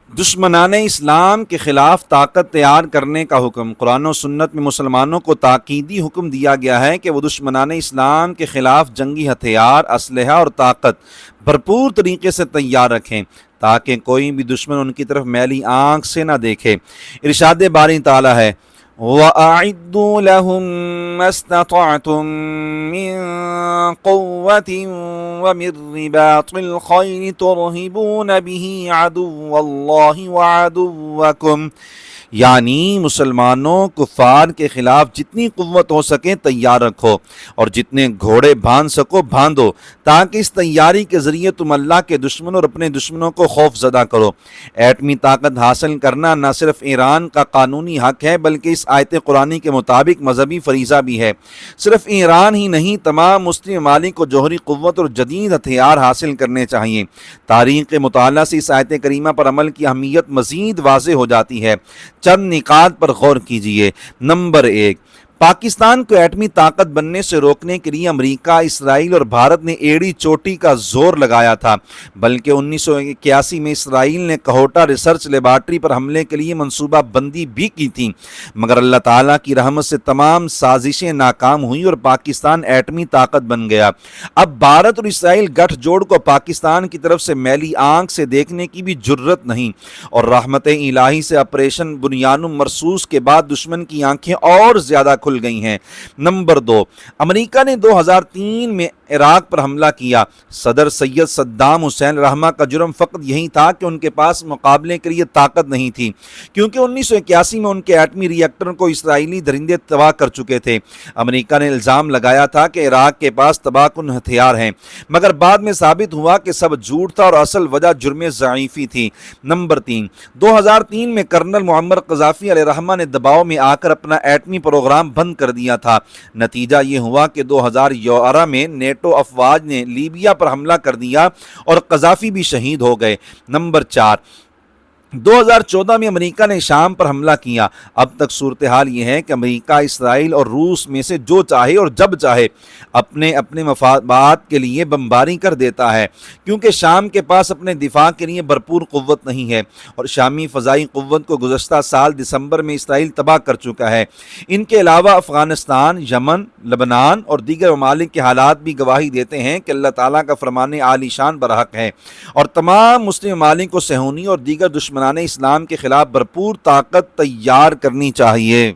دشمنان اسلام کے خلاف طاقت تیار کرنے کا حکم۔ قرآن و سنت میں مسلمانوں کو تاکیدی حکم دیا گیا ہے کہ وہ دشمنان اسلام کے خلاف جنگی ہتھیار، اسلحہ اور طاقت بھرپور طریقے سے تیار رکھیں تاکہ کوئی بھی دشمن ان کی طرف میلی آنکھ سے نہ دیکھے۔ ارشاد باری تعالیٰ ہے وَأَعِدُّوا لَهُم مَّا اسْتَطَعْتُم مِّن قُوَّةٍ وَمِن رِّبَاطِ الْخَيْلِ تُرْهِبُونَ بِهِ عَدُوَّ اللَّهِ وَعَدُوَّكُمْ، یعنی مسلمانوں کفار کے خلاف جتنی قوت ہو سکے تیار رکھو اور جتنے گھوڑے باندھ سکو باندھو تاکہ اس تیاری کے ذریعے تم اللہ کے دشمنوں اور اپنے دشمنوں کو خوف زدہ کرو۔ ایٹمی طاقت حاصل کرنا نہ صرف ایران کا قانونی حق ہے بلکہ اس آیت قرآنی کے مطابق مذہبی فریضہ بھی ہے۔ صرف ایران ہی نہیں، تمام مسلم ممالک کو جوہری قوت اور جدید ہتھیار حاصل کرنے چاہیے۔ تاریخ کے مطالعہ سے اس آیت کریمہ پر عمل کی اہمیت مزید واضح ہو جاتی ہے۔ چند نکات پر غور کیجیے۔ نمبر 1، پاکستان کو ایٹمی طاقت بننے سے روکنے کے لیے امریکہ، اسرائیل اور بھارت نے ایڑی چوٹی کا زور لگایا تھا، بلکہ 1981 میں اسرائیل نے کہوٹا ریسرچ لیبارٹری پر حملے کے لیے منصوبہ بندی بھی کی تھی، مگر اللہ تعالیٰ کی رحمت سے تمام سازشیں ناکام ہوئیں اور پاکستان ایٹمی طاقت بن گیا۔ اب بھارت اور اسرائیل گٹھ جوڑ کو پاکستان کی طرف سے میلی آنکھ سے دیکھنے کی بھی جرت نہیں، اور رحمت الہی سے آپریشن بنیان مرصوص کے بعد دشمن کی آنکھیں اور زیادہ کھل گئی ہیں۔ نمبر 2، امریکہ نے 2003 میں عراق پر حملہ کیا۔ صدر سید صدام حسین رحمہ کا جرم فقط یہی تھا کہ ان کے پاس مقابلے کے لیے طاقت نہیں تھی، کیونکہ 1981 میں ان کے ایٹمی ری ایکٹر کو اسرائیلی درندے تباہ کر چکے تھے۔ امریکہ نے الزام لگایا تھا کہ عراق کے پاس تباہ کن ہتھیار ہیں، مگر بعد میں ثابت ہوا کہ سب جھوٹ تھا اور اصل وجہ جرم ضعیفی تھی۔ نمبر 3، 2003 میں کرنل معمر قذافی علیہ رحمہ نے دباؤ میں آ کر اپنا ایٹمی پروگرام بند کر دیا تھا۔ نتیجہ یہ ہوا کہ 2011 میں نیٹو افواج نے لیبیا پر حملہ کر دیا اور قذافی بھی شہید ہو گئے۔ نمبر 4، 2014 میں امریکہ نے شام پر حملہ کیا۔ اب تک صورتحال یہ ہے کہ امریکہ اسرائیل اور روس میں سے جو چاہے اور جب چاہے اپنے مفادات کے لیے بمباری کر دیتا ہے، کیونکہ شام کے پاس اپنے دفاع کے لیے بھرپور قوت نہیں ہے، اور شامی فضائی قوت کو گزشتہ سال دسمبر میں اسرائیل تباہ کر چکا ہے۔ ان کے علاوہ افغانستان، یمن، لبنان اور دیگر ممالک کے حالات بھی گواہی دیتے ہیں کہ اللہ تعالیٰ کا فرمان عالی شان برحق ہے، اور تمام مسلم ممالک کو صہیونی اور دیگر دشمنان اسلام کے خلاف بھرپور طاقت تیار کرنی چاہیے۔